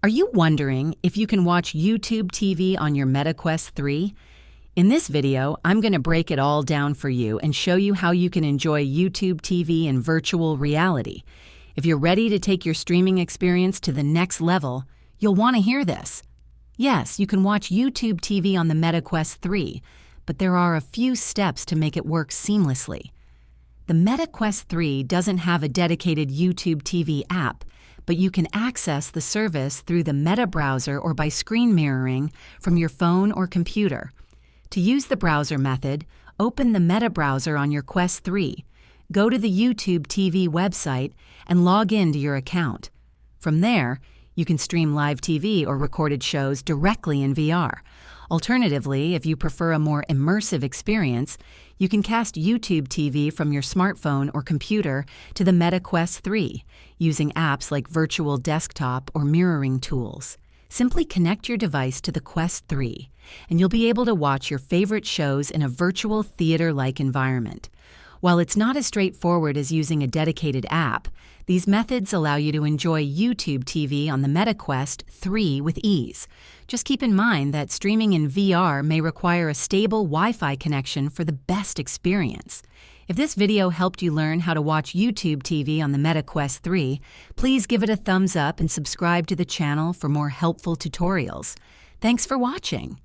Are you wondering if you can watch YouTube TV on your Meta Quest 3? In this video, I'm going to break it all down for you and show you how you can enjoy YouTube TV in virtual reality. If you're ready to take your streaming experience to the next level, you'll want to hear this. Yes, you can watch YouTube TV on the Meta Quest 3, but there are a few steps to make it work seamlessly. The Meta Quest 3 doesn't have a dedicated YouTube TV app, but you can access the service through the Meta browser or by screen mirroring from your phone or computer. To use the browser method, open the Meta browser on your Quest 3, go to the YouTube TV website, and log in to your account. From there, you can stream live TV or recorded shows directly in VR. Alternatively, if you prefer a more immersive experience, you can cast YouTube TV from your smartphone or computer to the Meta Quest 3 using apps like Virtual Desktop or mirroring tools. Simply connect your device to the Quest 3, and you'll be able to watch your favorite shows in a virtual theater-like environment. While it's not as straightforward as using a dedicated app, these methods allow you to enjoy YouTube TV on the Meta Quest 3 with ease. Just keep in mind that streaming in VR may require a stable Wi-Fi connection for the best experience. If this video helped you learn how to watch YouTube TV on the Meta Quest 3, please give it a thumbs up and subscribe to the channel for more helpful tutorials. Thanks for watching.